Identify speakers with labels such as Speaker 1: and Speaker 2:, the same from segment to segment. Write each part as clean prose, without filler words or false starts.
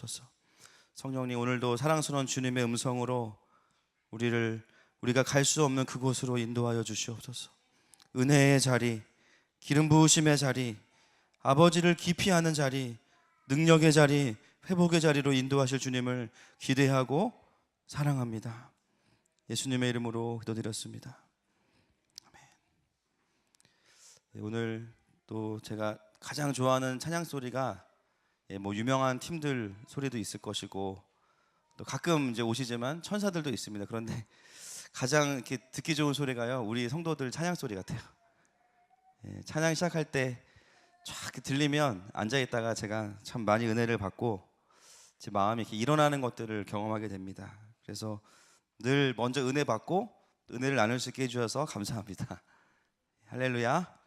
Speaker 1: 주옵소서. 성령님, 오늘도 사랑스러운 주님의 음성으로 우리가 갈 수 없는 그곳으로 인도하여 주시옵소서. 은혜의 자리, 기름 부으심의 자리, 아버지를 깊이 아는 자리, 능력의 자리, 회복의 자리로 인도하실 주님을 기대하고 사랑합니다. 예수님의 이름으로 기도드렸습니다. 아멘. 오늘 또 제가 가장 좋아하는 찬양 소리가 유명한 팀들 소리도 있을 것이고, 또 가끔 이제 오시지만 천사들도 있습니다. 그런데 가장 이렇게 듣기 좋은 소리가요, 우리 성도들 찬양 소리 같아요. 찬양 시작할 때 쫙 들리면 앉아 있다가 제가 참 많이 은혜를 받고 제 마음이 이렇게 일어나는 것들을 경험하게 됩니다. 그래서 늘 먼저 은혜 받고 은혜를 나눌 수 있게 해주셔서 감사합니다. 할렐루야.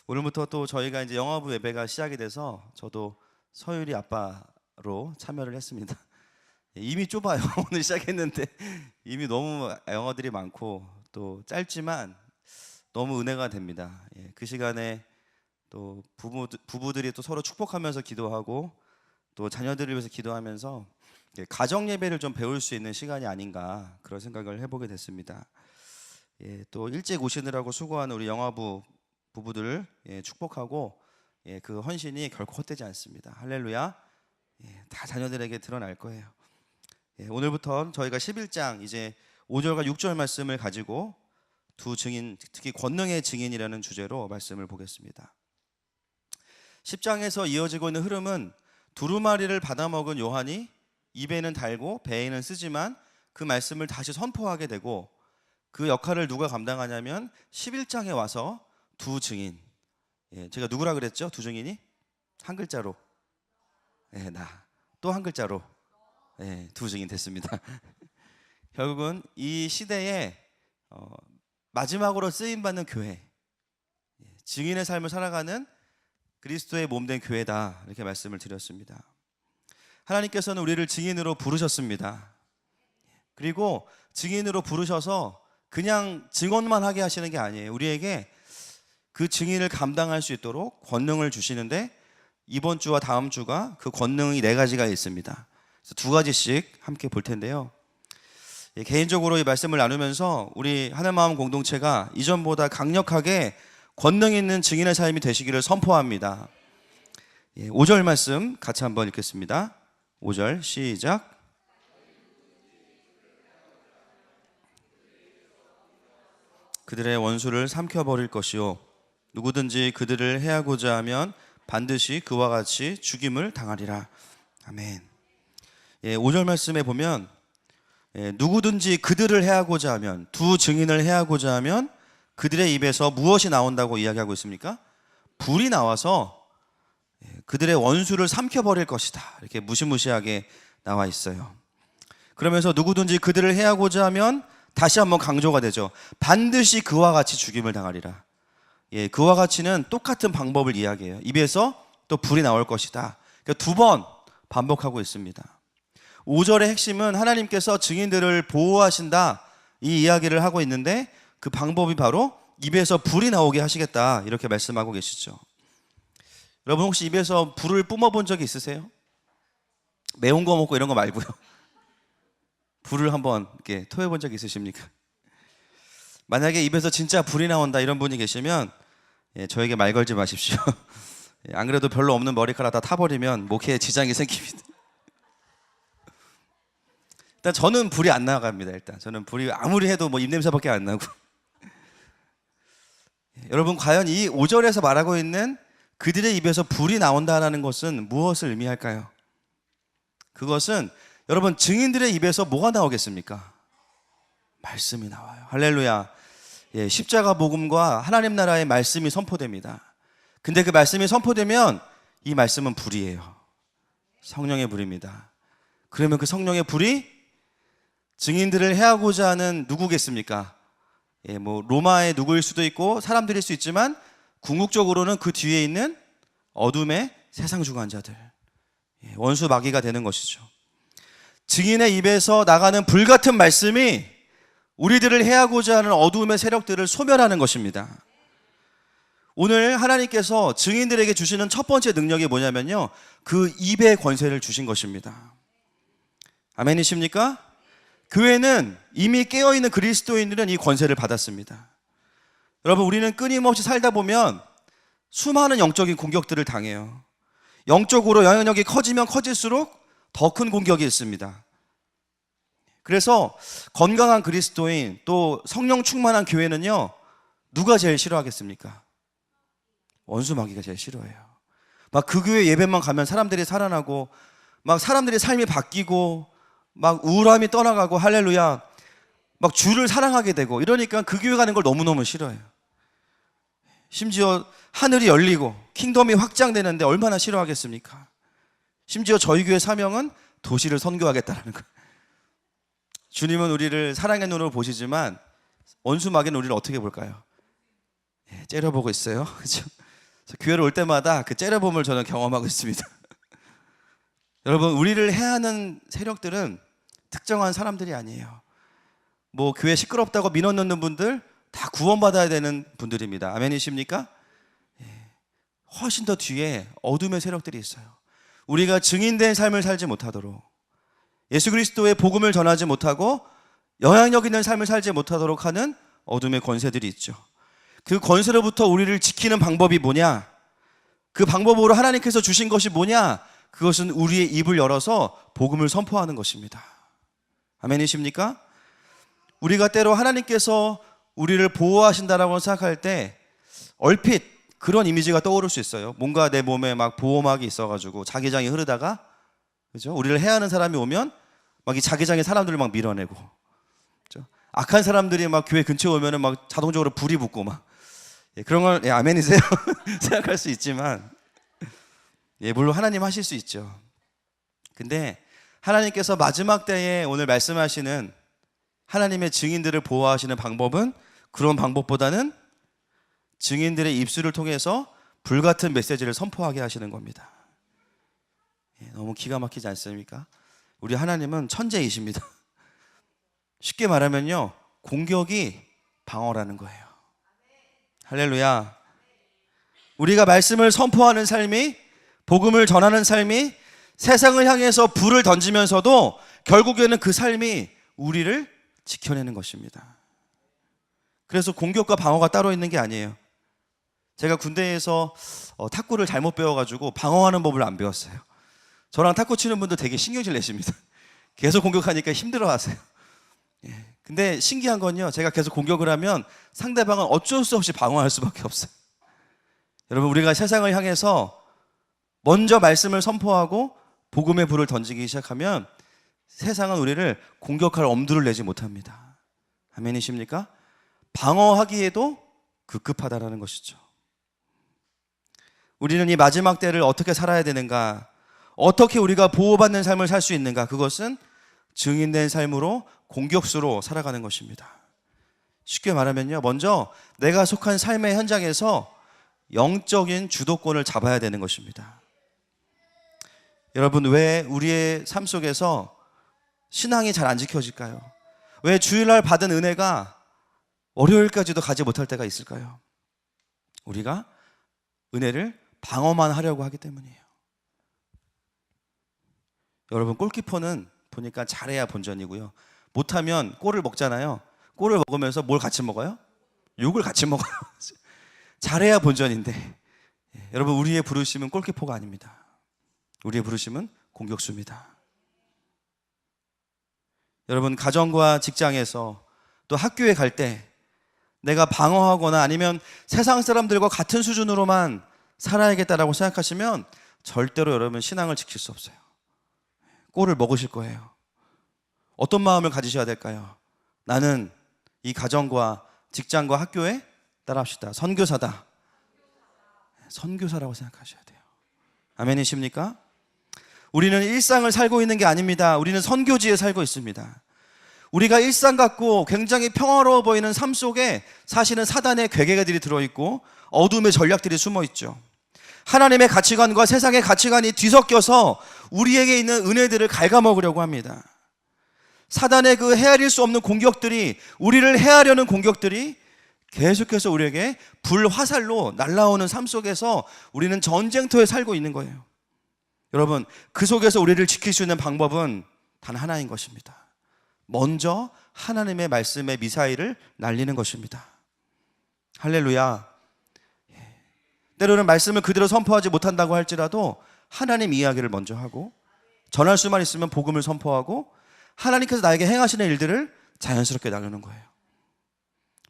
Speaker 1: 오늘부터 또 저희가 이제 영화부 예배가 시작이 돼서 저도 서율이 아빠로 참여를 했습니다. 이미 좁아요. 오늘 시작했는데 이미 너무 영어들이 많고 또 짧지만 너무 은혜가 됩니다. 그 시간에 또 부부들이 또 서로 축복하면서 기도하고 또 자녀들을 위해서 기도하면서 가정 예배를 좀 배울 수 있는 시간이 아닌가, 그런 생각을 해보게 됐습니다. 또 일찍 오시느라고 수고하는 우리 영화부 부부들 축복하고, 그 헌신이 결코 헛되지 않습니다. 할렐루야. 다 자녀들에게 드러날 거예요. 오늘부터 저희가 11장 이제 5절과 6절 말씀을 가지고 두 증인, 특히 권능의 증인이라는 주제로 말씀을 보겠습니다. 10장에서 이어지고 있는 흐름은 두루마리를 받아먹은 요한이 입에는 달고 배에는 쓰지만 그 말씀을 다시 선포하게 되고, 그 역할을 누가 감당하냐면 11장에 와서 두 증인, 제가 누구라 그랬죠? 두 증인이? 한 글자로, 나. 또 한 글자로, 두 증인 됐습니다. 결국은 이 시대에 마지막으로 쓰임받는 교회, 증인의 삶을 살아가는 그리스도의 몸된 교회다, 이렇게 말씀을 드렸습니다. 하나님께서는 우리를 증인으로 부르셨습니다. 그리고 증인으로 부르셔서 그냥 증언만 하게 하시는 게 아니에요. 우리에게 그 증인을 감당할 수 있도록 권능을 주시는데, 이번 주와 다음 주가 그 권능이 4가지가 있습니다. 그래서 2가지씩 함께 볼 텐데요. 개인적으로 이 말씀을 나누면서 우리 하늘마음 공동체가 이전보다 강력하게 권능 있는 증인의 삶이 되시기를 선포합니다. 5절 말씀 같이 한번 읽겠습니다. 5절 시작. 그들의 원수를 삼켜버릴 것이요, 누구든지 그들을 해하고자 하면 반드시 그와 같이 죽임을 당하리라. 아멘. 5절 말씀에 보면 누구든지 그들을 해하고자 하면, 두 증인을 해하고자 하면 그들의 입에서 무엇이 나온다고 이야기하고 있습니까? 불이 나와서 그들의 원수를 삼켜버릴 것이다, 이렇게 무시무시하게 나와 있어요. 그러면서 누구든지 그들을 해하고자 하면 다시 한번 강조가 되죠. 반드시 그와 같이 죽임을 당하리라. 그와 같이는 똑같은 방법을 이야기해요. 입에서 또 불이 나올 것이다. 그러니까 2번 반복하고 있습니다. 5절의 핵심은 하나님께서 증인들을 보호하신다, 이 이야기를 하고 있는데, 그 방법이 바로 입에서 불이 나오게 하시겠다, 이렇게 말씀하고 계시죠. 여러분 혹시 입에서 불을 뿜어본 적이 있으세요? 매운 거 먹고 이런 거 말고요. 불을 한번 이렇게 토해본 적 있으십니까? 만약에 입에서 진짜 불이 나온다 이런 분이 계시면 저에게 말 걸지 마십시오. 안 그래도 별로 없는 머리카락 다 타버리면 목회에 지장이 생깁니다. 일단 저는 불이 안 나갑니다. 일단 저는 불이 아무리 해도 입냄새밖에 안 나고. 여러분 과연 이 5절에서 말하고 있는 그들의 입에서 불이 나온다는 것은 무엇을 의미할까요? 그것은 여러분 증인들의 입에서 뭐가 나오겠습니까? 말씀이 나와요. 할렐루야. 십자가 복음과 하나님 나라의 말씀이 선포됩니다. 근데 그 말씀이 선포되면 이 말씀은 불이에요. 성령의 불입니다. 그러면 그 성령의 불이 증인들을 해하고자 하는 누구겠습니까? 로마의 누구일 수도 있고 사람들일 수 있지만, 궁극적으로는 그 뒤에 있는 어둠의 세상 주관자들, 원수 마귀가 되는 것이죠. 증인의 입에서 나가는 불같은 말씀이 우리들을 해하고자 하는 어두움의 세력들을 소멸하는 것입니다. 오늘 하나님께서 증인들에게 주시는 첫 번째 능력이 뭐냐면요, 그 입의 권세를 주신 것입니다. 아멘이십니까? 교회는 이미 깨어있는 그리스도인들은 이 권세를 받았습니다. 여러분, 우리는 끊임없이 살다 보면 수많은 영적인 공격들을 당해요. 영적으로 영향력이 커지면 커질수록 더 큰 공격이 있습니다. 그래서 건강한 그리스도인, 또 성령 충만한 교회는요, 누가 제일 싫어하겠습니까? 원수 마귀가 제일 싫어해요. 막 그 교회 예배만 가면 사람들이 살아나고, 막 사람들이 삶이 바뀌고, 막 우울함이 떠나가고, 할렐루야, 막 주를 사랑하게 되고, 이러니까 그 교회 가는 걸 너무너무 싫어해요. 심지어 하늘이 열리고 킹덤이 확장되는데 얼마나 싫어하겠습니까? 심지어 저희 교회 사명은 도시를 선교하겠다라는 거예요. 주님은 우리를 사랑의 눈으로 보시지만 원수 마귀는 우리를 어떻게 볼까요? 째려보고 있어요. 그렇죠? 교회를 올 때마다 그 째려봄을 저는 경험하고 있습니다. 여러분, 우리를 해하는 세력들은 특정한 사람들이 아니에요. 뭐 교회 시끄럽다고 민원 넣는 분들 다 구원받아야 되는 분들입니다. 아멘이십니까? 훨씬 더 뒤에 어둠의 세력들이 있어요. 우리가 증인된 삶을 살지 못하도록, 예수 그리스도의 복음을 전하지 못하고 영향력 있는 삶을 살지 못하도록 하는 어둠의 권세들이 있죠. 그 권세로부터 우리를 지키는 방법이 뭐냐? 그 방법으로 하나님께서 주신 것이 뭐냐? 그것은 우리의 입을 열어서 복음을 선포하는 것입니다. 아멘이십니까? 우리가 때로 하나님께서 우리를 보호하신다라고 생각할 때 얼핏 그런 이미지가 떠오를 수 있어요. 뭔가 내 몸에 막 보호막이 있어가지고 자기장이 흐르다가, 그죠? 우리를 해하는 사람이 오면 막 이 자기장에 사람들을 막 밀어내고, 그죠? 악한 사람들이 막 교회 근처에 오면은 막 자동적으로 불이 붙고 막, 그런 걸 아멘이세요? 생각할 수 있지만, 물론 하나님 하실 수 있죠. 근데 하나님께서 마지막 때에 오늘 말씀하시는 하나님의 증인들을 보호하시는 방법은 그런 방법보다는 증인들의 입술을 통해서 불같은 메시지를 선포하게 하시는 겁니다. 너무 기가 막히지 않습니까? 우리 하나님은 천재이십니다. 쉽게 말하면요, 공격이 방어라는 거예요. 할렐루야. 우리가 말씀을 선포하는 삶이, 복음을 전하는 삶이 세상을 향해서 불을 던지면서도 결국에는 그 삶이 우리를 지켜내는 것입니다. 그래서 공격과 방어가 따로 있는 게 아니에요. 제가 군대에서 탁구를 잘못 배워가지고 방어하는 법을 안 배웠어요. 저랑 탁구 치는 분들 되게 신경질 내십니다. 계속 공격하니까 힘들어하세요. 근데 신기한 건요, 제가 계속 공격을 하면 상대방은 어쩔 수 없이 방어할 수밖에 없어요. 여러분, 우리가 세상을 향해서 먼저 말씀을 선포하고 복음의 불을 던지기 시작하면 세상은 우리를 공격할 엄두를 내지 못합니다. 아멘이십니까? 방어하기에도 급급하다라는 것이죠. 우리는 이 마지막 때를 어떻게 살아야 되는가, 어떻게 우리가 보호받는 삶을 살 수 있는가, 그것은 증인된 삶으로 공격수로 살아가는 것입니다. 쉽게 말하면요, 먼저 내가 속한 삶의 현장에서 영적인 주도권을 잡아야 되는 것입니다. 여러분, 왜 우리의 삶 속에서 신앙이 잘 안 지켜질까요? 왜 주일날 받은 은혜가 월요일까지도 가지 못할 때가 있을까요? 우리가 은혜를 방어만 하려고 하기 때문이에요. 여러분, 골키퍼는 보니까 잘해야 본전이고요, 못하면 골을 먹잖아요. 골을 먹으면서 뭘 같이 먹어요? 욕을 같이 먹어요. 잘해야 본전인데, 여러분, 우리의 부르심은 골키퍼가 아닙니다. 우리의 부르심은 공격수입니다. 여러분, 가정과 직장에서 또 학교에 갈 때 내가 방어하거나 아니면 세상 사람들과 같은 수준으로만 살아야겠다라고 생각하시면 절대로 여러분 신앙을 지킬 수 없어요. 꼴을 먹으실 거예요. 어떤 마음을 가지셔야 될까요? 나는 이 가정과 직장과 학교에 따라합시다. 선교사다. 선교사라고 생각하셔야 돼요. 아멘이십니까? 우리는 일상을 살고 있는 게 아닙니다. 우리는 선교지에 살고 있습니다. 우리가 일상 같고 굉장히 평화로워 보이는 삶 속에 사실은 사단의 괴계들이 들어있고 어둠의 전략들이 숨어있죠. 하나님의 가치관과 세상의 가치관이 뒤섞여서 우리에게 있는 은혜들을 갉아먹으려고 합니다. 사단의 그 헤아릴 수 없는 공격들이, 우리를 해하려는 공격들이 계속해서 우리에게 불화살로 날아오는 삶 속에서 우리는 전쟁터에 살고 있는 거예요. 여러분, 그 속에서 우리를 지킬 수 있는 방법은 단 하나인 것입니다. 먼저 하나님의 말씀의 미사일을 날리는 것입니다. 할렐루야. 때로는 말씀을 그대로 선포하지 못한다고 할지라도 하나님 이야기를 먼저 하고, 전할 수만 있으면 복음을 선포하고, 하나님께서 나에게 행하시는 일들을 자연스럽게 나누는 거예요.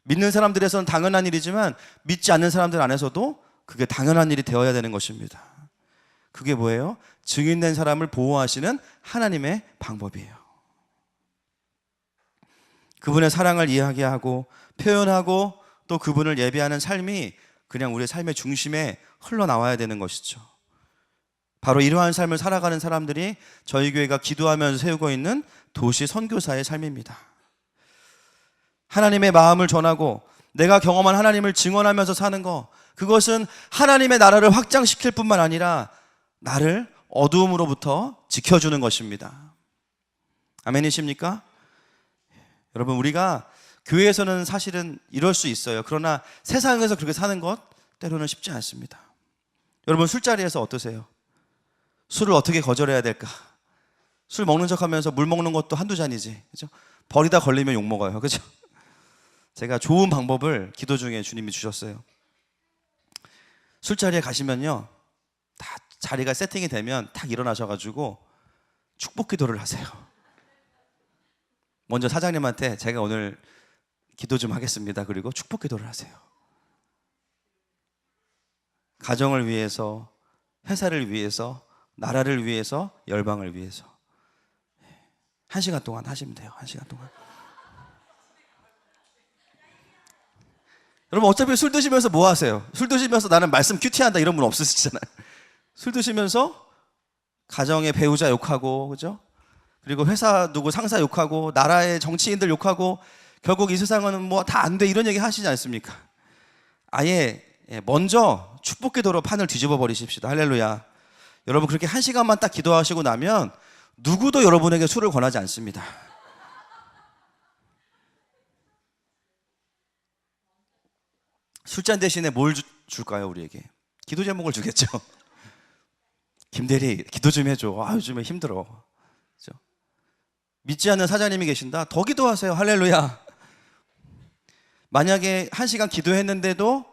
Speaker 1: 믿는 사람들에서는 당연한 일이지만 믿지 않는 사람들 안에서도 그게 당연한 일이 되어야 되는 것입니다. 그게 뭐예요? 증인된 사람을 보호하시는 하나님의 방법이에요. 그분의 사랑을 이야기하고 표현하고 또 그분을 예배하는 삶이 그냥 우리의 삶의 중심에 흘러나와야 되는 것이죠. 바로 이러한 삶을 살아가는 사람들이 저희 교회가 기도하면서 세우고 있는 도시 선교사의 삶입니다. 하나님의 마음을 전하고 내가 경험한 하나님을 증언하면서 사는 것, 그것은 하나님의 나라를 확장시킬 뿐만 아니라 나를 어두움으로부터 지켜주는 것입니다. 아멘이십니까? 여러분, 우리가 교회에서는 사실은 이럴 수 있어요. 그러나 세상에서 그렇게 사는 것 때로는 쉽지 않습니다. 여러분, 술자리에서 어떠세요? 술을 어떻게 거절해야 될까? 술 먹는 척하면서 물 먹는 것도 한두 잔이지, 그죠? 버리다 걸리면 욕 먹어요, 그죠? 제가 좋은 방법을 기도 중에 주님이 주셨어요. 술자리에 가시면요, 다 자리가 세팅이 되면 딱 일어나셔가지고 축복 기도를 하세요. 먼저 사장님한테 제가 오늘 기도 좀 하겠습니다. 그리고 축복 기도를 하세요. 가정을 위해서, 회사를 위해서, 나라를 위해서, 열방을 위해서 1시간 동안 하시면 돼요. 1시간 동안. 여러분, 어차피 술 드시면서 뭐 하세요? 술 드시면서 나는 말씀 큐티한다 이런 분 없으시잖아요. 술 드시면서 가정의 배우자 욕하고, 그죠? 그리고 회사 누구 상사 욕하고, 나라의 정치인들 욕하고, 결국 이 세상은 뭐 다 안 돼 이런 얘기 하시지 않습니까? 아예 먼저 축복 기도로 판을 뒤집어 버리십시다. 할렐루야. 여러분, 그렇게 1시간만 딱 기도하시고 나면 누구도 여러분에게 술을 권하지 않습니다. 술잔 대신에 뭘 줄까요? 우리에게 기도 제목을 주겠죠. 김대리 기도 좀 해줘. 요즘에 힘들어. 그렇죠? 믿지 않는 사장님이 계신다? 더 기도하세요. 할렐루야. 만약에 1시간 기도했는데도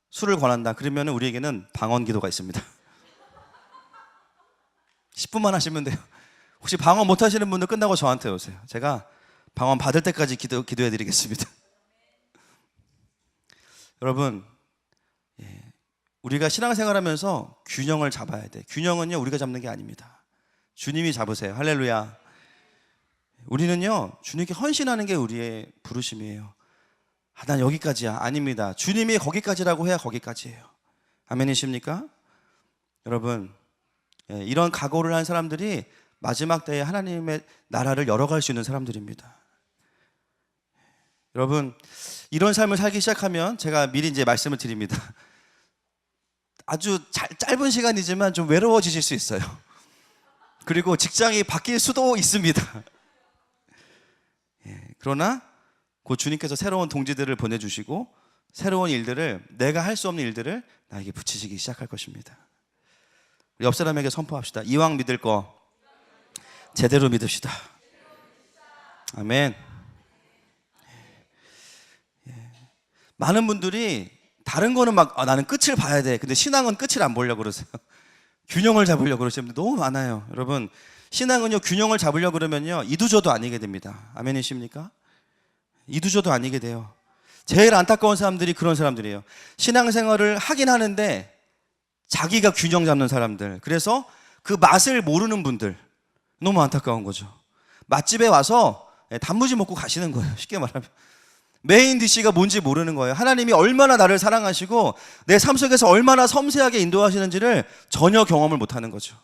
Speaker 1: 술을 권한다, 그러면 우리에게는 방언 기도가 있습니다. 10분만 하시면 돼요. 혹시 방언 못 하시는 분들 끝나고 저한테 오세요. 제가 방언 받을 때까지 기도해 드리겠습니다. 여러분, 우리가 신앙생활하면서 균형을 잡아야 돼. 균형은요, 우리가 잡는 게 아닙니다. 주님이 잡으세요. 할렐루야. 우리는요, 주님께 헌신하는 게 우리의 부르심이에요. 난 여기까지야. 아닙니다. 주님이 거기까지라고 해야 거기까지예요. 아멘이십니까? 여러분, 이런 각오를 한 사람들이 마지막 때에 하나님의 나라를 열어갈 수 있는 사람들입니다. 여러분, 이런 삶을 살기 시작하면 제가 미리 이제 말씀을 드립니다. 아주 짧은 시간이지만 좀 외로워지실 수 있어요. 그리고 직장이 바뀔 수도 있습니다. 그러나 곧 주님께서 새로운 동지들을 보내주시고 새로운 일들을, 내가 할 수 없는 일들을 나에게 붙이시기 시작할 것입니다. 우리 옆 사람에게 선포합시다. 이왕 믿을 거 제대로 믿읍시다. 아멘. 많은 분들이 다른 거는 막 나는 끝을 봐야 돼. 근데 신앙은 끝을 안 보려고 그러세요. 균형을 잡으려고 그러시는 분들 너무 많아요. 여러분, 신앙은요, 균형을 잡으려고 그러면요, 이두저도 아니게 됩니다. 아멘이십니까? 이두저도 아니게 돼요. 제일 안타까운 사람들이 그런 사람들이에요. 신앙생활을 하긴 하는데 자기가 균형 잡는 사람들, 그래서 그 맛을 모르는 분들, 너무 안타까운 거죠. 맛집에 와서 단무지 먹고 가시는 거예요. 쉽게 말하면 메인 디시가 뭔지 모르는 거예요. 하나님이 얼마나 나를 사랑하시고 내 삶 속에서 얼마나 섬세하게 인도하시는지를 전혀 경험을 못하는 거죠.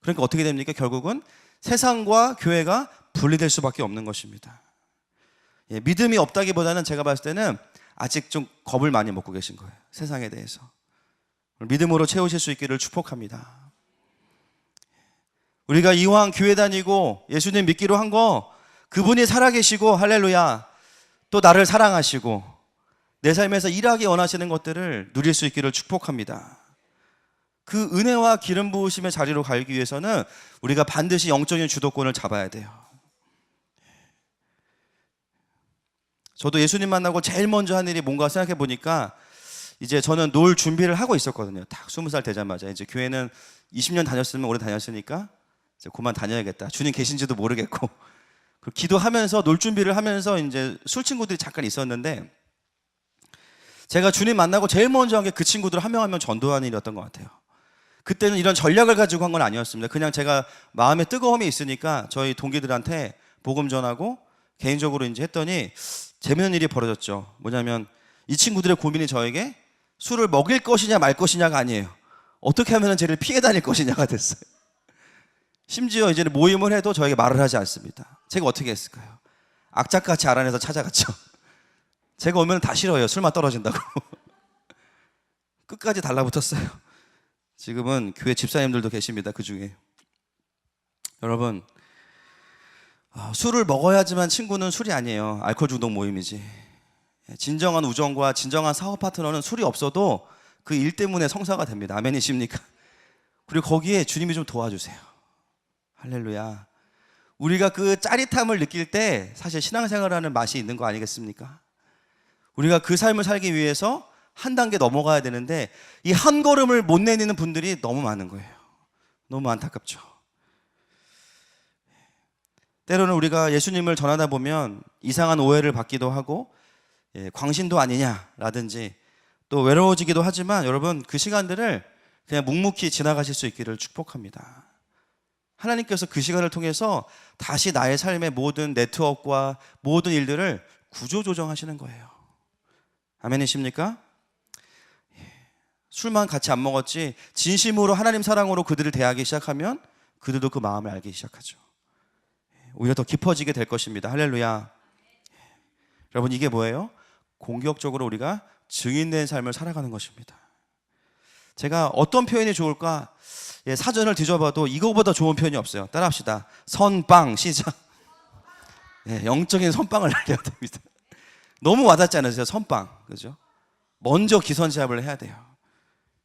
Speaker 1: 그러니까 어떻게 됩니까? 결국은 세상과 교회가 분리될 수밖에 없는 것입니다. 믿음이 없다기보다는 제가 봤을 때는 아직 좀 겁을 많이 먹고 계신 거예요. 세상에 대해서. 믿음으로 채우실 수 있기를 축복합니다. 우리가 이왕 교회 다니고 예수님 믿기로 한 거, 그분이 살아계시고, 할렐루야, 또 나를 사랑하시고 내 삶에서 일하기 원하시는 것들을 누릴 수 있기를 축복합니다. 그 은혜와 기름 부으심의 자리로 가기 위해서는 우리가 반드시 영적인 주도권을 잡아야 돼요. 저도 예수님 만나고 제일 먼저 한 일이 뭔가 생각해 보니까 이제 저는 놀 준비를 하고 있었거든요. 딱 20살 되자마자 이제 교회는 20년 다녔으면 오래 다녔으니까 이제 그만 다녀야겠다. 주님 계신지도 모르겠고 기도하면서 놀 준비를 하면서 이제 술 친구들이 잠깐 있었는데 제가 주님 만나고 제일 먼저 한 게 그 친구들 한 명 한 명 전도하는 일이었던 것 같아요. 그때는 이런 전략을 가지고 한 건 아니었습니다. 그냥 제가 마음에 뜨거움이 있으니까 저희 동기들한테 복음 전하고 개인적으로 이제 했더니 재밌는 일이 벌어졌죠. 뭐냐면 이 친구들의 고민이 저에게 술을 먹일 것이냐 말 것이냐가 아니에요. 어떻게 하면 쟤를 피해 다닐 것이냐가 됐어요. 심지어 이제는 모임을 해도 저에게 말을 하지 않습니다. 제가 어떻게 했을까요? 악착같이 알아내서 찾아갔죠. 제가 오면 다 싫어요. 술만 떨어진다고. 끝까지 달라붙었어요. 지금은 교회 집사님들도 계십니다. 그 중에. 여러분, 술을 먹어야지만 친구는 술이 아니에요. 알코올 중독 모임이지. 진정한 우정과 진정한 사업 파트너는 술이 없어도 그 일 때문에 성사가 됩니다. 아멘이십니까? 그리고 거기에 주님이 좀 도와주세요. 할렐루야. 우리가 그 짜릿함을 느낄 때 사실 신앙생활하는 맛이 있는 거 아니겠습니까? 우리가 그 삶을 살기 위해서 한 단계 넘어가야 되는데 이 한 걸음을 못 내미는 분들이 너무 많은 거예요. 너무 안타깝죠. 때로는 우리가 예수님을 전하다 보면 이상한 오해를 받기도 하고 광신도 아니냐라든지 또 외로워지기도 하지만 여러분 그 시간들을 그냥 묵묵히 지나가실 수 있기를 축복합니다. 하나님께서 그 시간을 통해서 다시 나의 삶의 모든 네트워크와 모든 일들을 구조조정하시는 거예요. 아멘이십니까? 술만 같이 안 먹었지 진심으로 하나님 사랑으로 그들을 대하기 시작하면 그들도 그 마음을 알기 시작하죠. 오히려 더 깊어지게 될 것입니다. 할렐루야. 여러분 이게 뭐예요? 공격적으로 우리가 증인된 삶을 살아가는 것입니다. 제가 어떤 표현이 좋을까? 사전을 뒤져봐도 이거보다 좋은 표현이 없어요. 따라합시다. 선빵 시작. 영적인 선빵을 날려야 됩니다. 너무 와닿지 않으세요? 선빵. 그죠? 먼저 기선제압을 해야 돼요.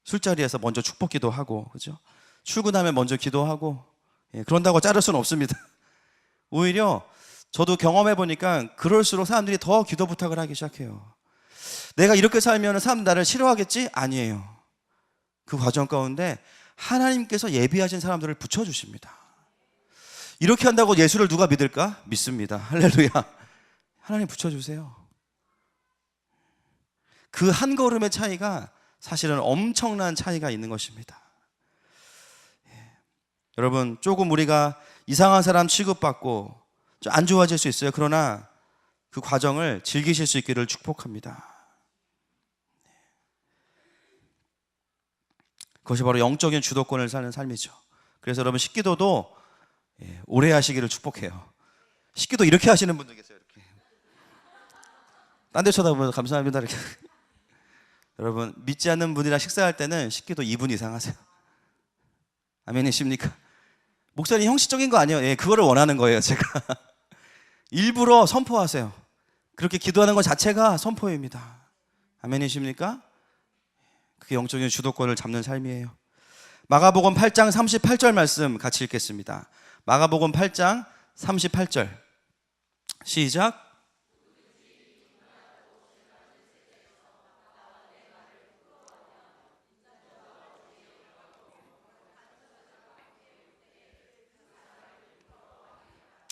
Speaker 1: 술자리에서 먼저 축복기도 하고, 그죠? 출근하면 먼저 기도하고, 그런다고 자를 수는 없습니다. 오히려 저도 경험해 보니까 그럴수록 사람들이 더 기도 부탁을 하기 시작해요. 내가 이렇게 살면 사람들 나를 싫어하겠지? 아니에요. 그 과정 가운데 하나님께서 예비하신 사람들을 붙여주십니다. 이렇게 한다고 예수를 누가 믿을까? 믿습니다. 할렐루야. 하나님 붙여주세요. 그 한 걸음의 차이가 사실은 엄청난 차이가 있는 것입니다. 여러분 조금 우리가 이상한 사람 취급받고 좀 안 좋아질 수 있어요. 그러나 그 과정을 즐기실 수 있기를 축복합니다. 그것이 바로 영적인 주도권을 사는 삶이죠. 그래서 여러분 식기도도 오래 하시기를 축복해요. 식기도 이렇게 하시는 분들 계세요. 이렇게 딴 데 쳐다보면서 감사합니다 이렇게. 여러분 믿지 않는 분이랑 식사할 때는 식기도 2분 이상 하세요. 아멘이십니까? 목사님 형식적인 거 아니에요. 그거를 원하는 거예요. 제가 일부러 선포하세요. 그렇게 기도하는 것 자체가 선포입니다. 아멘이십니까? 그게 영적인 주도권을 잡는 삶이에요. 마가복음 8장 38절 말씀 같이 읽겠습니다. 마가복음 8장 38절 시작.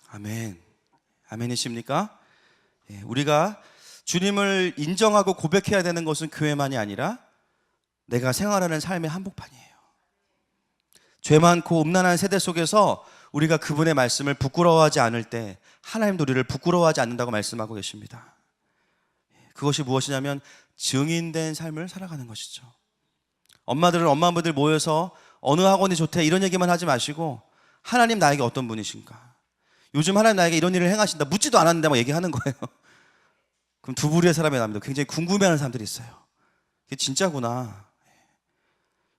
Speaker 1: 아멘. 아멘이십니까? 우리가 주님을 인정하고 고백해야 되는 것은 교회만이 아니라 내가 생활하는 삶의 한복판이에요. 죄 많고 음란한 세대 속에서 우리가 그분의 말씀을 부끄러워하지 않을 때 하나님도 우리를 부끄러워하지 않는다고 말씀하고 계십니다. 그것이 무엇이냐면 증인된 삶을 살아가는 것이죠. 엄마들은 엄마분들 모여서 어느 학원이 좋대 이런 얘기만 하지 마시고 하나님 나에게 어떤 분이신가? 요즘 하나님 나에게 이런 일을 행하신다. 묻지도 않았는데 막 얘기하는 거예요. 그럼 두 부류의 사람이 나옵니다. 굉장히 궁금해하는 사람들이 있어요. 이게 진짜구나.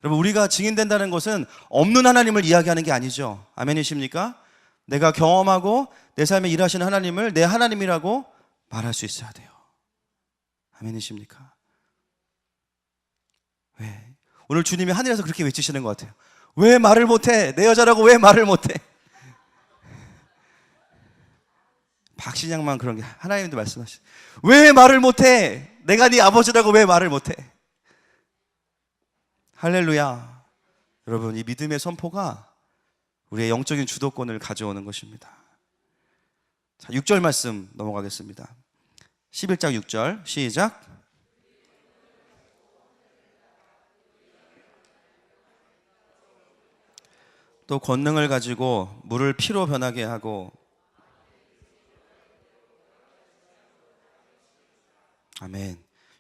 Speaker 1: 여러분 우리가 증인된다는 것은 없는 하나님을 이야기하는 게 아니죠. 아멘이십니까? 내가 경험하고 내 삶에 일하시는 하나님을 내 하나님이라고 말할 수 있어야 돼요. 아멘이십니까? 왜? 오늘 주님이 하늘에서 그렇게 외치시는 것 같아요. 왜 말을 못해? 내 여자라고 왜 말을 못해? 박신양만 그런 게, 하나님도 말씀하시죠. 왜 말을 못해? 내가 네 아버지라고 왜 말을 못해? 할렐루야. 여러분, 이 믿음의 선포가 우리의 영적인 주도권을 가져오는 것입니다. 자, 6절 말씀 넘어가겠습니다. 11장 6절 시작. 또 권능을 가지고 물을 피로 변하게 하고. 아멘.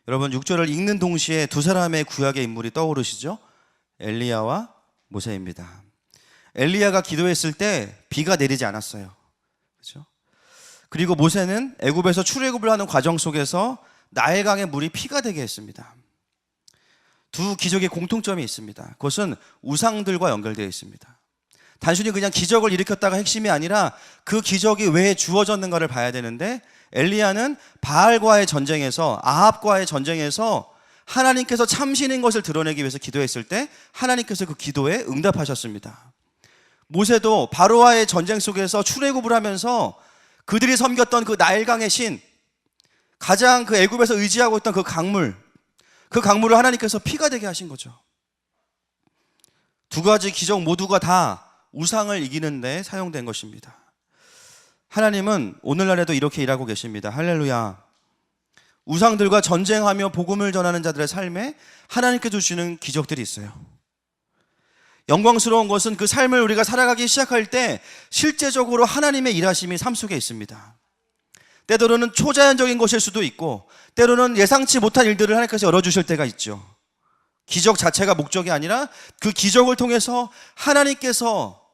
Speaker 1: 여러분, 6절을 읽는 동시에 두 사람의 구약의 인물이 떠오르시죠? 엘리야와 모세입니다. 엘리야가 기도했을 때 비가 내리지 않았어요. 그렇죠? 그리고 모세는 애굽에서 출애굽을 하는 과정 속에서 나일강의 물이 피가 되게 했습니다. 두 기적의 공통점이 있습니다. 그것은 우상들과 연결되어 있습니다. 단순히 그냥 기적을 일으켰다가 핵심이 아니라 그 기적이 왜 주어졌는가를 봐야 되는데, 엘리야는 바알과의 전쟁에서, 아합과의 전쟁에서 하나님께서 참신인 것을 드러내기 위해서 기도했을 때 하나님께서 그 기도에 응답하셨습니다. 모세도 바로와의 전쟁 속에서 출애굽을 하면서 그들이 섬겼던 그 나일강의 신, 가장 그 애굽에서 의지하고 있던 그 강물을 하나님께서 피가 되게 하신 거죠. 두 가지 기적 모두가 다 우상을 이기는 데 사용된 것입니다. 하나님은 오늘날에도 이렇게 일하고 계십니다. 할렐루야. 우상들과 전쟁하며 복음을 전하는 자들의 삶에 하나님께 주시는 기적들이 있어요. 영광스러운 것은 그 삶을 우리가 살아가기 시작할 때 실제적으로 하나님의 일하심이 삶 속에 있습니다. 때로는 초자연적인 것일 수도 있고, 때로는 예상치 못한 일들을 하나님께서 열어주실 때가 있죠. 기적 자체가 목적이 아니라 그 기적을 통해서 하나님께서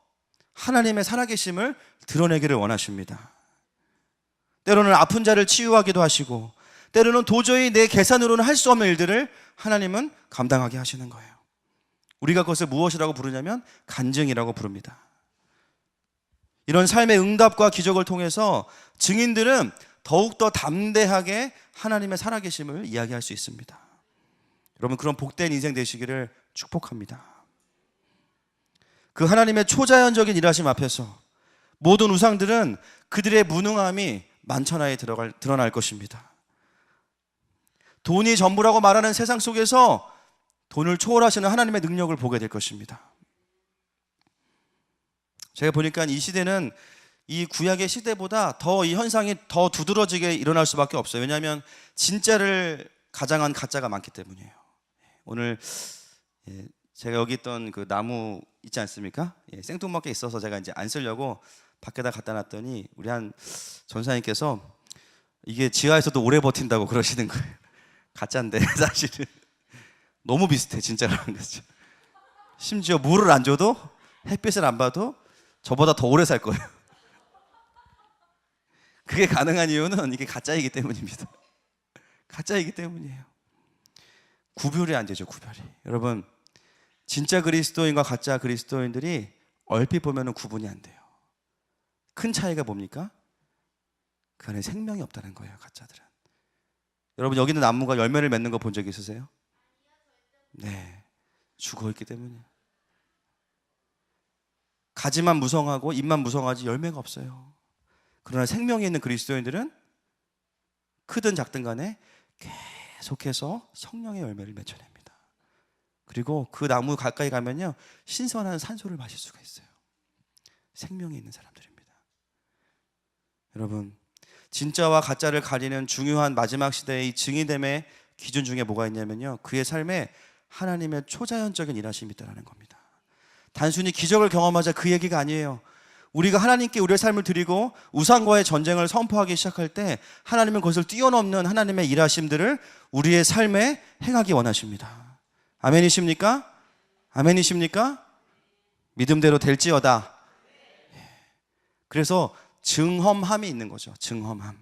Speaker 1: 하나님의 살아계심을 드러내기를 원하십니다. 때로는 아픈 자를 치유하기도 하시고, 때로는 도저히 내 계산으로는 할 수 없는 일들을 하나님은 감당하게 하시는 거예요. 우리가 그것을 무엇이라고 부르냐면 간증이라고 부릅니다. 이런 삶의 응답과 기적을 통해서 증인들은 더욱더 담대하게 하나님의 살아계심을 이야기할 수 있습니다. 여러분, 그런 복된 인생 되시기를 축복합니다. 그 하나님의 초자연적인 일하심 앞에서 모든 우상들은 그들의 무능함이 만천하에 드러날 것입니다. 돈이 전부라고 말하는 세상 속에서 돈을 초월하시는 하나님의 능력을 보게 될 것입니다. 제가 보니까 이 시대는 이 구약의 시대보다 더 이 현상이 더 두드러지게 일어날 수밖에 없어요. 왜냐하면 진짜를 가장한 가짜가 많기 때문이에요. 오늘 제가 여기 있던 그 나무 있지 않습니까? 생뚱맞게 있어서 제가 이제 안 쓰려고 밖에다 갖다 놨더니 우리 한 전사님께서 이게 지하에서도 오래 버틴다고 그러시는 거예요. 가짜인데 사실은 너무 비슷해, 진짜라는 거죠. 심지어 물을 안 줘도, 햇빛을 안 봐도 저보다 더 오래 살 거예요. 그게 가능한 이유는 이게 가짜이기 때문입니다. 가짜이기 때문이에요. 구별이 안 되죠, 구별이. 여러분, 진짜 그리스도인과 가짜 그리스도인들이 얼핏 보면 구분이 안 돼요. 큰 차이가 뭡니까? 그 안에 생명이 없다는 거예요, 가짜들은. 여러분, 여기 있는 나무가 열매를 맺는 거 본 적 있으세요? 네, 죽어있기 때문이에요. 가지만 무성하고 잎만 무성하지 열매가 없어요. 그러나 생명이 있는 그리스도인들은 크든 작든 간에 계속해서 성령의 열매를 맺어냅니다. 그리고 그 나무 가까이 가면요, 신선한 산소를 마실 수가 있어요. 생명이 있는 사람들입니다. 여러분, 진짜와 가짜를 가리는 중요한 마지막 시대의 이 증인됨의 기준 중에 뭐가 있냐면요, 그의 삶에 하나님의 초자연적인 일하심이 있다는 겁니다. 단순히 기적을 경험하자 그 얘기가 아니에요. 우리가 하나님께 우리의 삶을 드리고 우상과의 전쟁을 선포하기 시작할 때 하나님은 그것을 뛰어넘는 하나님의 일하심들을 우리의 삶에 행하기 원하십니다. 아멘이십니까? 아멘이십니까? 믿음대로 될지어다. 그래서 증험함이 있는 거죠. 증험함.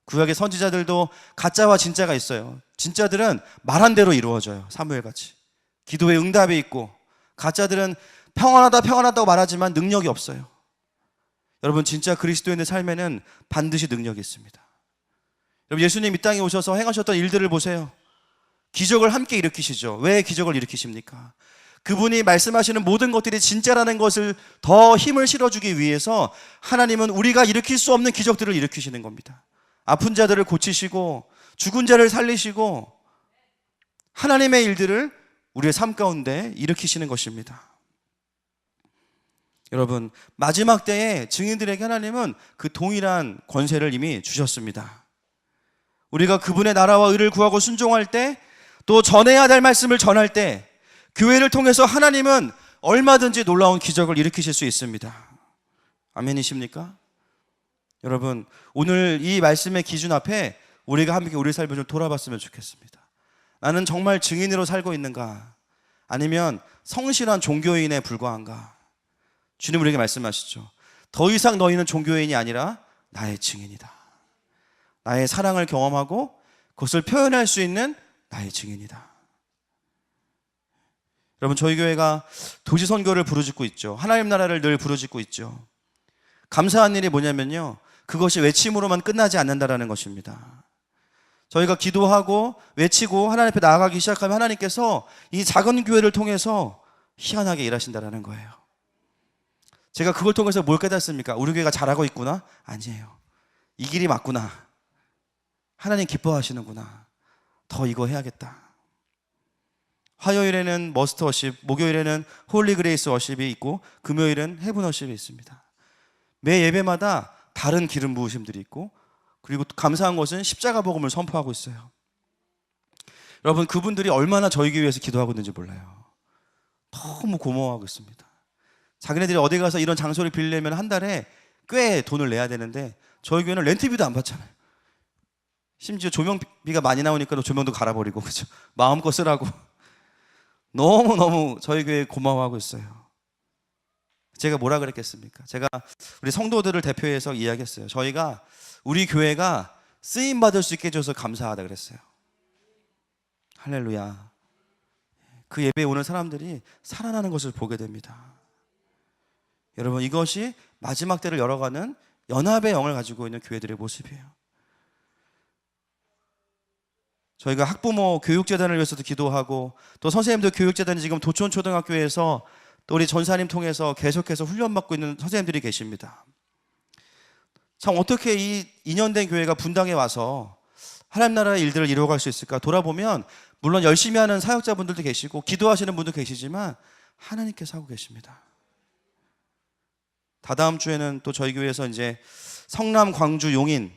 Speaker 1: 구약의 선지자들도 가짜와 진짜가 있어요. 진짜들은 말한 대로 이루어져요. 사무엘같이. 기도의 응답이 있고, 가짜들은 평안하다고 말하지만 능력이 없어요. 여러분, 진짜 그리스도인의 삶에는 반드시 능력이 있습니다. 여러분, 예수님 이 땅에 오셔서 행하셨던 일들을 보세요. 기적을 함께 일으키시죠. 왜 기적을 일으키십니까? 그분이 말씀하시는 모든 것들이 진짜라는 것을 더 힘을 실어주기 위해서 하나님은 우리가 일으킬 수 없는 기적들을 일으키시는 겁니다. 아픈 자들을 고치시고 죽은 자를 살리시고 하나님의 일들을 우리의 삶 가운데 일으키시는 것입니다. 여러분, 마지막 때에 증인들에게 하나님은 그 동일한 권세를 이미 주셨습니다. 우리가 그분의 나라와 의를 구하고 순종할 때, 또 전해야 될 말씀을 전할 때, 교회를 통해서 하나님은 얼마든지 놀라운 기적을 일으키실 수 있습니다. 아멘이십니까? 여러분, 오늘 이 말씀의 기준 앞에 우리가 함께 우리 삶을 좀 돌아봤으면 좋겠습니다. 나는 정말 증인으로 살고 있는가? 아니면 성실한 종교인에 불과한가? 주님 우리에게 말씀하시죠. 더 이상 너희는 종교인이 아니라 나의 증인이다. 나의 사랑을 경험하고 그것을 표현할 수 있는 나의 증인이다. 여러분, 저희 교회가 도시선교를 부르짖고 있죠. 하나님 나라를 늘 부르짖고 있죠. 감사한 일이 뭐냐면요, 그것이 외침으로만 끝나지 않는다라는 것입니다. 저희가 기도하고 외치고 하나님 앞에 나아가기 시작하면 하나님께서 이 작은 교회를 통해서 희한하게 일하신다라는 거예요. 제가 그걸 통해서 뭘 깨닫습니까? 우리 교회가 잘하고 있구나? 아니에요. 이 길이 맞구나. 하나님 기뻐하시는구나. 더 이거 해야겠다. 화요일에는 머스트 워십, 목요일에는 홀리 그레이스 워십이 있고 금요일은 헤븐 워십이 있습니다. 매 예배마다 다른 기름 부으심들이 있고, 그리고 감사한 것은 십자가 복음을 선포하고 있어요. 여러분, 그분들이 얼마나 저희 교회에서 기도하고 있는지 몰라요. 너무 고마워하고 있습니다. 자기네들이 어디 가서 이런 장소를 빌리려면 한 달에 꽤 돈을 내야 되는데 저희 교회는 렌트비도 안 받잖아요. 심지어 조명비가 많이 나오니까 조명도 갈아버리고, 그죠? 마음껏 쓰라고. 너무너무 저희 교회에 고마워하고 있어요. 제가 뭐라 그랬겠습니까? 제가 우리 성도들을 대표해서 이야기했어요. 저희가 우리 교회가 쓰임받을 수 있게 해줘서 감사하다 그랬어요. 할렐루야. 그 예배에 오는 사람들이 살아나는 것을 보게 됩니다. 여러분, 이것이 마지막 때를 열어가는 연합의 영을 가지고 있는 교회들의 모습이에요. 저희가 학부모 교육재단을 위해서도 기도하고, 또 선생님들 교육재단이 지금 도촌초등학교에서 또 우리 전사님 통해서 계속해서 훈련받고 있는 선생님들이 계십니다. 참 어떻게 이 2년 된 교회가 분당에 와서 하나님 나라의 일들을 이루어갈 수 있을까 돌아보면, 물론 열심히 하는 사역자분들도 계시고 기도하시는 분도 계시지만 하나님께서 하고 계십니다. 다다음 주에는 또 저희 교회에서 이제 성남, 광주, 용인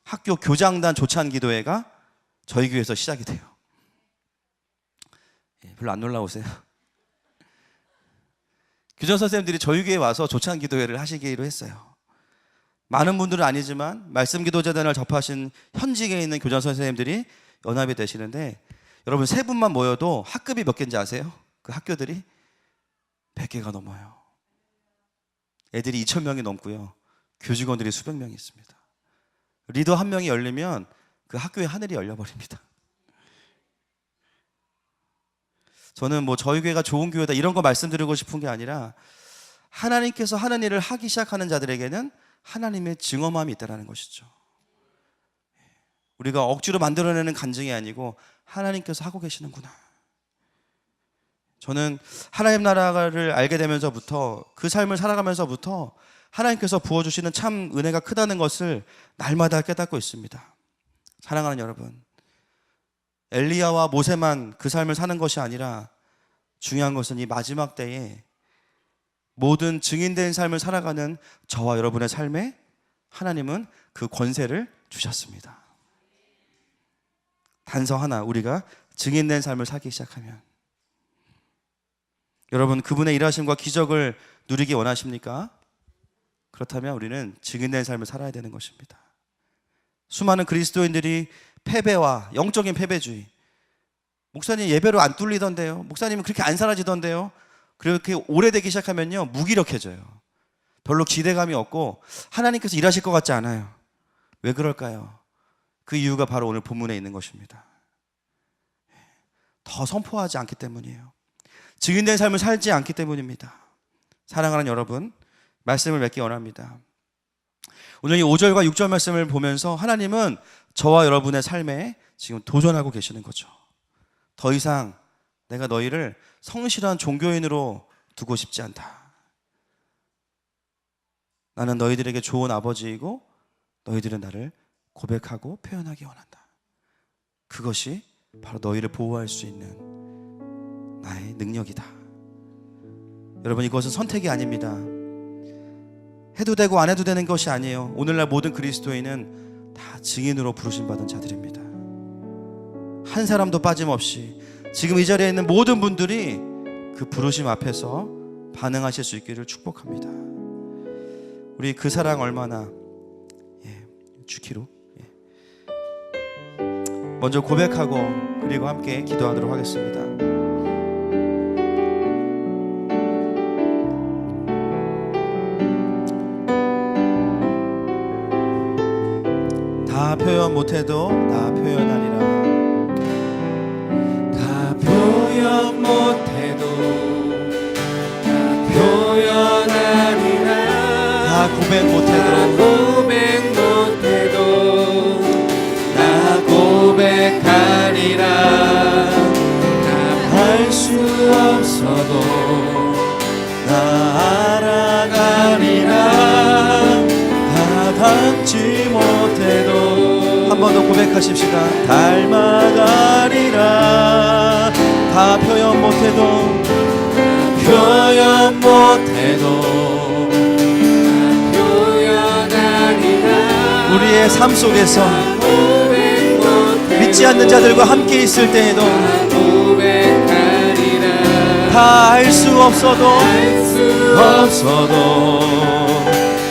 Speaker 1: 학교 교장단 조찬 기도회가 저희 교회에서 시작이 돼요. 별로 안 놀라우세요? 교장 선생님들이 저희 교회에 와서 조찬 기도회를 하시기로 했어요. 많은 분들은 아니지만 말씀 기도재단을 접하신 현직에 있는 교장 선생님들이 연합이 되시는데, 여러분 세 분만 모여도 학급이 몇 개인지 아세요? 그 학교들이 100개가 넘어요. 애들이 2,000명이 넘고요. 교직원들이 수백 명이 있습니다. 리더 한 명이 열리면 그 학교의 하늘이 열려버립니다. 저는 뭐 저희 교회가 좋은 교회다 이런 거 말씀드리고 싶은 게 아니라, 하나님께서 하는 일을 하기 시작하는 자들에게는 하나님의 증언함이 있다는 것이죠. 우리가 억지로 만들어내는 간증이 아니고 하나님께서 하고 계시는구나. 저는 하나님 나라를 알게 되면서부터, 그 삶을 살아가면서부터 하나님께서 부어주시는 참 은혜가 크다는 것을 날마다 깨닫고 있습니다. 사랑하는 여러분, 엘리야와 모세만 그 삶을 사는 것이 아니라 중요한 것은 이 마지막 때에 모든 증인된 삶을 살아가는 저와 여러분의 삶에 하나님은 그 권세를 주셨습니다. 단서 하나, 우리가 증인된 삶을 살기 시작하면. 여러분, 그분의 일하심과 기적을 누리기 원하십니까? 그렇다면 우리는 증인된 삶을 살아야 되는 것입니다. 수많은 그리스도인들이 패배와 영적인 패배주의, 목사님 예배로 안 뚫리던데요, 목사님은 그렇게 안 사라지던데요, 그렇게 오래되기 시작하면요 무기력해져요. 별로 기대감이 없고 하나님께서 일하실 것 같지 않아요. 왜 그럴까요? 그 이유가 바로 오늘 본문에 있는 것입니다. 더 선포하지 않기 때문이에요. 증인된 삶을 살지 않기 때문입니다. 사랑하는 여러분, 말씀을 맺기 원합니다. 오늘 이 5절과 6절 말씀을 보면서 하나님은 저와 여러분의 삶에 지금 도전하고 계시는 거죠. 더 이상 내가 너희를 성실한 종교인으로 두고 싶지 않다. 나는 너희들에게 좋은 아버지이고 너희들은 나를 고백하고 표현하기 원한다. 그것이 바로 너희를 보호할 수 있는 나의 능력이다. 여러분, 이것은 선택이 아닙니다. 해도 되고 안 해도 되는 것이 아니에요. 오늘날 모든 그리스도인은 다 증인으로 부르심받은 자들입니다. 한 사람도 빠짐없이 지금 이 자리에 있는 모든 분들이 그 부르심 앞에서 반응하실 수 있기를 축복합니다. 우리 그 사랑 얼마나 주기로 먼저 고백하고 그리고 함께 기도하도록 하겠습니다. 다 표현 못해도 나 표현하리라.
Speaker 2: 다 표현 못해도 다 표현하리라.
Speaker 1: 다 고백 못해도
Speaker 2: 나 고백하리라. 다 할 수 없어도 나 알아가리라. 다 닮지 못해도
Speaker 1: 한 번 더 고백하십시다.
Speaker 2: 닮아가리라.
Speaker 1: 다 표현 못해도
Speaker 2: 표현 못해도 표현하리라.
Speaker 1: 우리의 삶 속에서 믿지 않는 자들과 함께 있을 때에도 다 할 수 없어도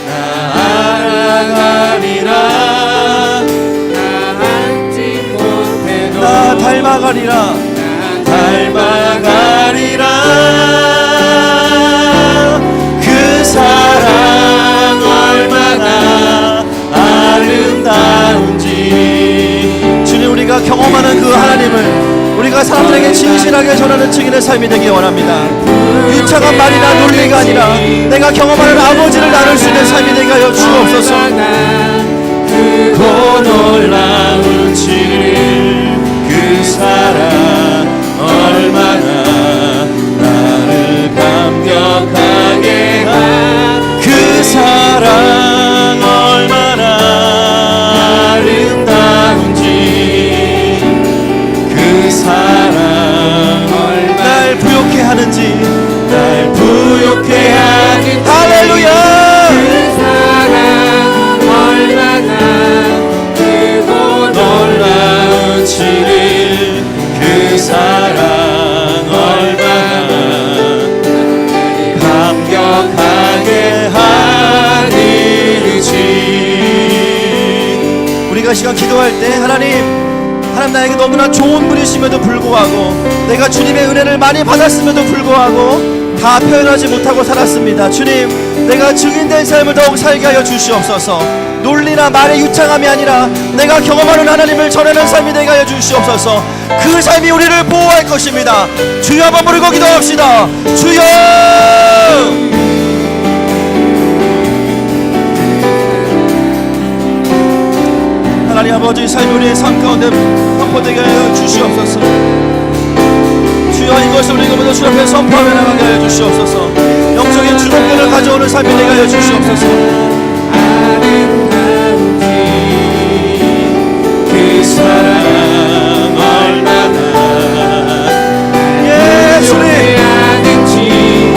Speaker 2: 나 알아가리라.
Speaker 1: 나 닮아가리라.
Speaker 2: 그 사랑 얼마나 아름다운지.
Speaker 1: 주님, 우리가 경험하는 그 하나님을 우리가 사람들에게 진실하게 전하는 증인의 삶이 되기 원합니다. 유창한 말이나 논리가 아니라 내가 경험하는 아버지를 나눌 수 있는 삶이 되게 하여 주옵소서.
Speaker 2: 크고 놀라운 진리. 그 사랑 얼마나 나를 감격하게 그 사랑 얼마나 아름다운지. 그 사랑 얼마나
Speaker 1: 날 부욕해 하는지.
Speaker 2: 할렐루야. 그 사랑 얼마나 크고 놀라운 진리. 그 사랑 얼마나 감격하게 하는지.
Speaker 1: 우리가 시간 기도할 때 하나님 나에게 너무나 좋은 분이심에도 불구하고 내가 주님의 은혜를 많이 받았음에도 불구하고 다 표현하지 못하고 살았습니다. 주님, 내가 증인된 삶을 더욱 살게 하여 주시옵소서. 논리나 말의 유창함이 아니라 내가 경험하는 하나님을 전하는 삶이 되게 하여 주시옵소서. 그 삶이 우리를 보호할 것입니다. 주여, 한번 부르고 기도합시다. 주여! 하나님 아버지, 삶이 우리의 삶 가운데 선포되게 하여 주시옵소서. 주여, 이것을 우리가 모두 주 앞에 선포하며 나가게 하여 주시옵소서. 영적인 주동권을 가져오는 삶이 되게 하여 주시옵소서.
Speaker 2: 그 사랑 얼마나
Speaker 1: 예수님,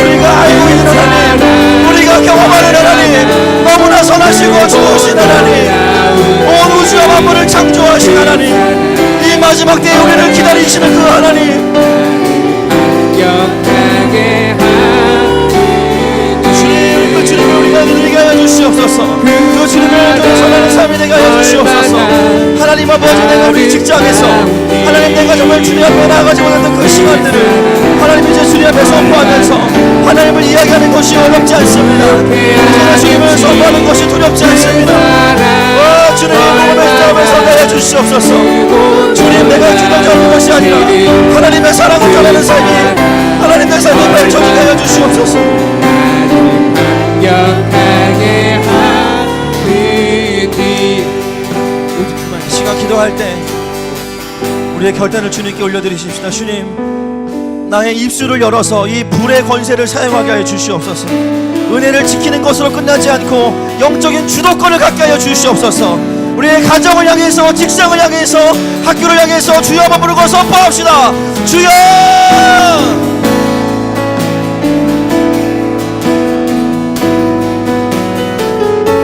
Speaker 1: 우리가 알고 있는 하나님, 우리가 경험하는 하나님, 너무나 선하시고 좋으신 하나님, 온 우주와 만물을 창조하신 하나님, 이 마지막 때에 우리를 기다리시는 그 하나님, 주님, 그 주님을 우리가 누리게 하여 주시옵소서. 그 주님을 전하는 삶이 되게 하여 주시옵소서. 하나님 아버지, 내가 우리 직장에서 하나님, 내가 정말 주님 앞에 나아가지 못했던 그 시간들을 하나님 이제 주님 앞에 선포하면서 하나님을 이야기하는 것이 어렵지 않습니다. 이제는 주님을 선포하는 것이 두렵지 않습니다. 주님, 복음의 싸움에 서게 주시옵소서. 주님, 내가 주동적인 것이 아니라 하나님의 사랑을 전하는 삶이 하나님의 삶이 펼쳐지게 하여 주시옵소서.
Speaker 2: 감격하게 하는지.
Speaker 1: 기도할 때 우리의 결단을 주님께 올려드리십시다. 주님, 나의 입술을 열어서 이 불의 권세를 사용하게 하여 주시옵소서. 은혜를 지키는 것으로 끝나지 않고 영적인 주도권을 갖게 하여 주시옵소서. 우리의 가정을 향해서, 직장을 향해서, 학교를 향해서 주여 한번 부르고 선포합시다. 주여!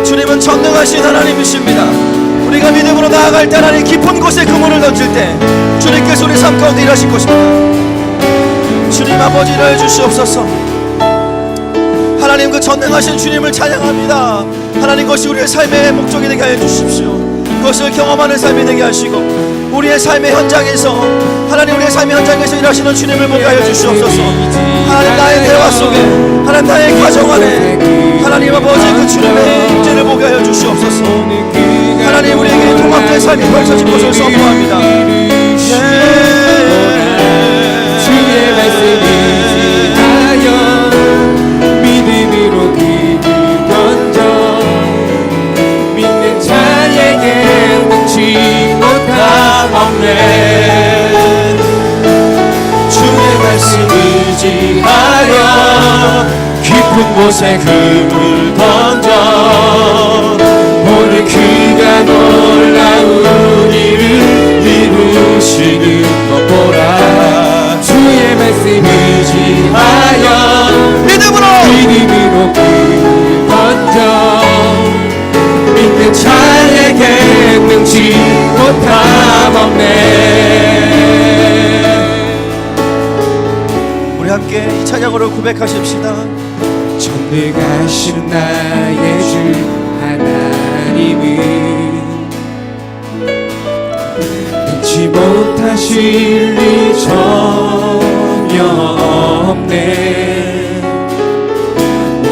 Speaker 1: 주님은 전능하신 하나님이십니다. 우리가 믿음으로 나아갈 때, 하나님 깊은 곳에 그물을 던질 때 주님께서 우리 삶 가운데 일하실 것입니다. 주님 아버지 일하여 주시옵소서. 하나님 그 전능하신 주님을 찬양합니다. 하나님 것이 우리의 삶의 목적이 되게 하여 주십시오. 그것을 경험하는 삶이 되게 하시고 우리의 삶의 현장에서, 하나님 우리의 삶의 현장에서 일하시는 주님을 보게 하여 주시옵소서. 하나님 나의 대화 속에, 하나님 나의 가정 안에 하나님 아버지 그 주님의 임재를 보게 하여 주시옵소서. 하나님 우리에게 통합된 삶이 펼쳐진 것을 선포합니다.
Speaker 2: 주의 말씀을 지하여 믿음으로 그를 던져 믿는 자에게 능치 못함 없네. 주의 말씀을 지하여 깊은 곳에 금을 던져 오늘 그가 놀라운 일을 이루시는 것 보라. 주의 말씀을 지하여 믿음으로 그를 던져 믿는 자에게 능치 못함 없네.
Speaker 1: 우리 함께 이 찬양으로 고백하십시다.
Speaker 2: 전능하신 나의 주 하나님은 능치 못하실 일 전혀 없네.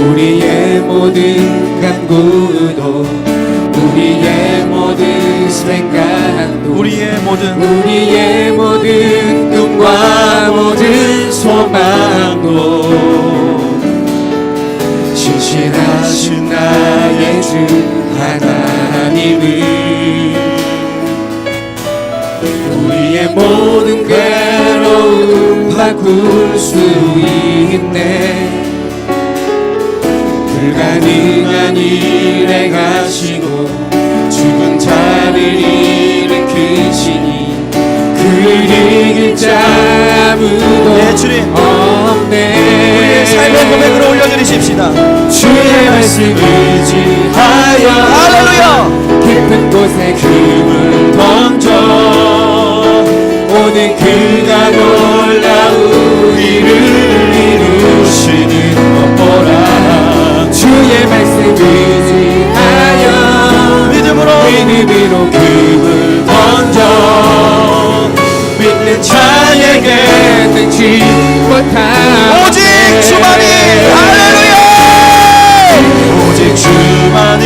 Speaker 2: 우리의 모든 간구도 우리의 모든 생각도
Speaker 1: 우리의 모든
Speaker 2: 꿈과 모든 소망도 신실하신 나의 주 하나님은 우리의 모든 괴로움 바꿀 수 있네. 불가능한 일에 가시고 죽은 자를 일으키시니 그를 이길 자 아무도 없네.
Speaker 1: 우리의 삶의 고백으로 올려드리십시다.
Speaker 2: 주의 말씀을 지하여
Speaker 1: 할렐루야!
Speaker 2: 깊은 곳에 금을 던져 오늘 그가 놀라운 일을 이루시는 것 보라. 주의 말씀을 지하여 믿음으로 금을 던져 믿는 자에게 능치 못한
Speaker 1: 오직 주만이, 할렐루야!
Speaker 2: 오직 주만이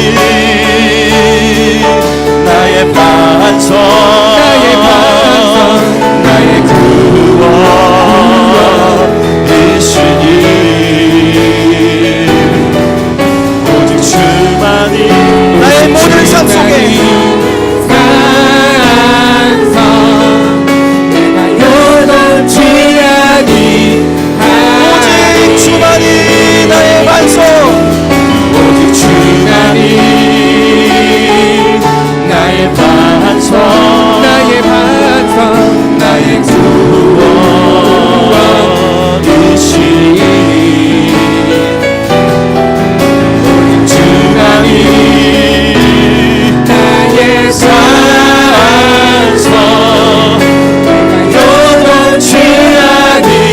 Speaker 2: 나의 반석 나의 구원이시니 오직 주만이
Speaker 1: 나의 모든 삶 속에
Speaker 2: 내가 요동치 아니하리
Speaker 1: 오직 주만이 나의 반석,
Speaker 2: 오직 주만이 나의 반석 나의 구원이시니 오직 주만이 나의 산성 내가 요동치 아니하리.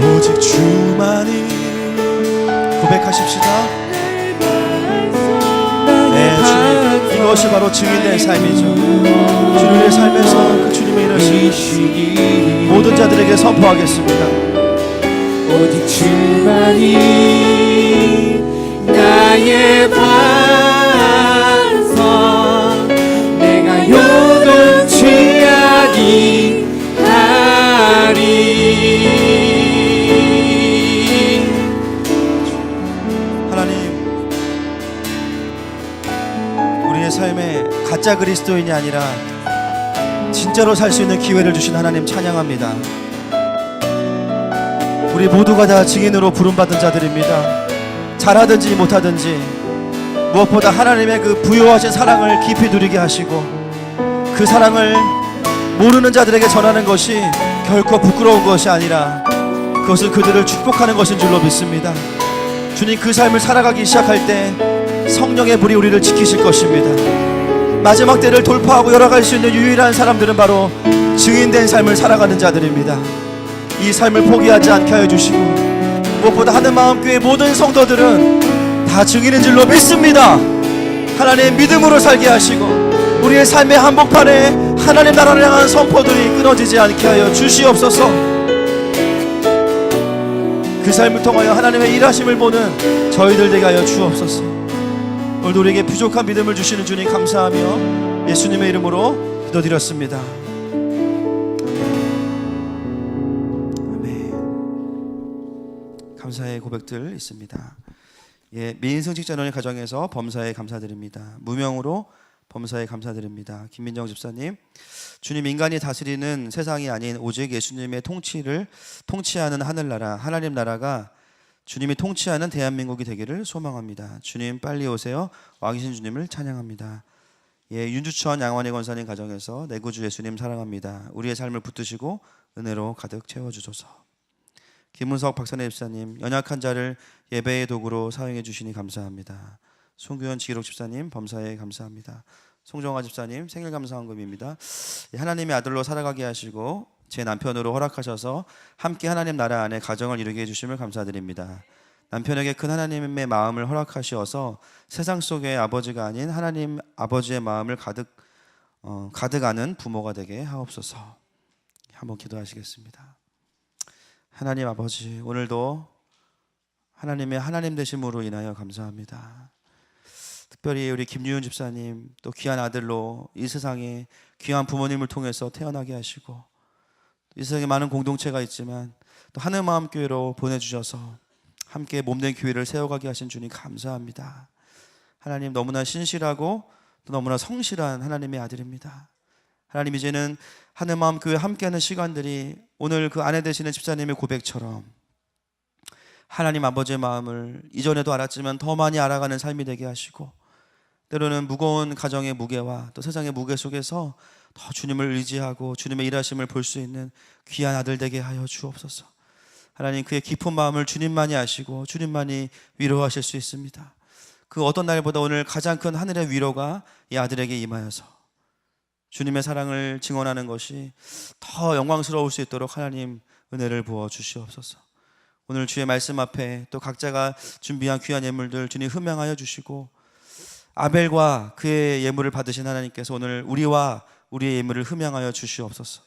Speaker 1: 오직 주만이. 고백하십시다. 네, 주님, 이것이 바로 증인된 삶이죠. 주님의 삶에서 그 주님의 일하시니 모든 자들에게 선포하겠습니다.
Speaker 2: 오직 주만이 나의 반석 내가 요동치 아니하리.
Speaker 1: 하나님, 삶에 가짜 그리스도인이 아니라 진짜로 살 수 있는 기회를 주신 하나님 찬양합니다. 우리 모두가 다 증인으로 부름받은 자들입니다. 잘하든지 못하든지 무엇보다 하나님의 그 부요하신 사랑을 깊이 누리게 하시고 그 사랑을 모르는 자들에게 전하는 것이 결코 부끄러운 것이 아니라 그것은 그들을 축복하는 것인 줄로 믿습니다. 주님, 그 삶을 살아가기 시작할 때 성령의 불이 우리를 지키실 것입니다. 마지막 때를 돌파하고 열어갈 수 있는 유일한 사람들은 바로 증인된 삶을 살아가는 자들입니다. 이 삶을 포기하지 않게 하여 주시고 무엇보다 하늘마음교회 모든 성도들은 다 증인인 줄로 믿습니다. 하나님 믿음으로 살게 하시고 우리의 삶의 한복판에 하나님 나라를 향한 선포들이 끊어지지 않게 하여 주시옵소서. 그 삶을 통하여 하나님의 일하심을 보는 저희들 되게 하여 주옵소서. 오늘도 우리에게 부족한 믿음을 주시는 주님 감사하며 예수님의 이름으로 기도드렸습니다. 아멘. 감사의 고백들 있습니다. 미인승 직전원의 가정에서 범사에 감사드립니다. 무명으로 범사에 감사드립니다. 김민정 집사님, 주님, 인간이 다스리는 세상이 아닌 오직 예수님의 통치하는 하늘나라, 하나님 나라가 주님이 통치하는 대한민국이 되기를 소망합니다. 주님 빨리 오세요. 왕이신 주님을 찬양합니다. 윤주천 양환희 권사님 가정에서 내 구주 예수님 사랑합니다. 우리의 삶을 붙드시고 은혜로 가득 채워주소서. 김문석 박선혜 집사님, 연약한 자를 예배의 도구로 사용해 주시니 감사합니다. 송규현 지기록 집사님, 범사에 감사합니다. 송정화 집사님, 생일 감사헌금입니다. 하나님의 아들로 살아가게 하시고 제 남편으로 허락하셔서 함께 하나님 나라 안에 가정을 이루게 해주심을 감사드립니다. 남편에게 큰 하나님의 마음을 허락하시어서 세상 속의 아버지가 아닌 하나님 아버지의 마음을 가득 아는 부모가 되게 하옵소서. 한번 기도하시겠습니다. 하나님 아버지, 오늘도 하나님의 하나님 되심으로 인하여 감사합니다. 특별히 우리 김유은 집사님, 또 귀한 아들로 이 세상에 귀한 부모님을 통해서 태어나게 하시고 이 세상에 많은 공동체가 있지만 또 하늘마음교회로 보내주셔서 함께 몸된 교회를 세워가게 하신 주님 감사합니다. 하나님, 너무나 신실하고 또 너무나 성실한 하나님의 아들입니다. 하나님, 이제는 하늘마음교회 함께하는 시간들이 오늘 그 아내 되시는 집사님의 고백처럼 하나님 아버지의 마음을 이전에도 알았지만 더 많이 알아가는 삶이 되게 하시고 때로는 무거운 가정의 무게와 또 세상의 무게 속에서 더 주님을 의지하고 주님의 일하심을 볼 수 있는 귀한 아들 되게 하여 주옵소서. 하나님, 그의 깊은 마음을 주님만이 아시고 주님만이 위로하실 수 있습니다. 그 어떤 날보다 오늘 가장 큰 하늘의 위로가 이 아들에게 임하여서 주님의 사랑을 증언하는 것이 더 영광스러울 수 있도록 하나님 은혜를 부어 주시옵소서. 오늘 주의 말씀 앞에 또 각자가 준비한 귀한 예물들 주님 흠양하여 주시고 아벨과 그의 예물을 받으신 하나님께서 오늘 우리와 우리의 예물을 흠양하여 주시옵소서.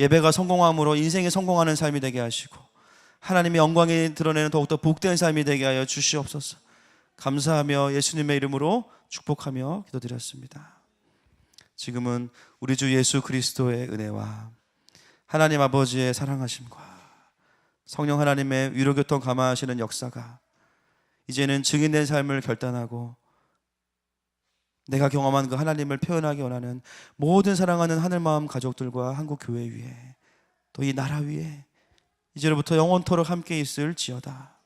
Speaker 1: 예배가 성공함으로 인생이 성공하는 삶이 되게 하시고 하나님의 영광이 드러내는 더욱더 복된 삶이 되게 하여 주시옵소서. 감사하며 예수님의 이름으로 축복하며 기도드렸습니다. 지금은 우리 주 예수 그리스도의 은혜와 하나님 아버지의 사랑하심과 성령 하나님의 위로교통 감화하시는 역사가 이제는 증인된 삶을 결단하고 내가 경험한 그 하나님을 표현하기 원하는 모든 사랑하는 하늘마음 가족들과 한국교회 위에 또 이 나라 위에 이제로부터 영원토록 함께 있을지어다.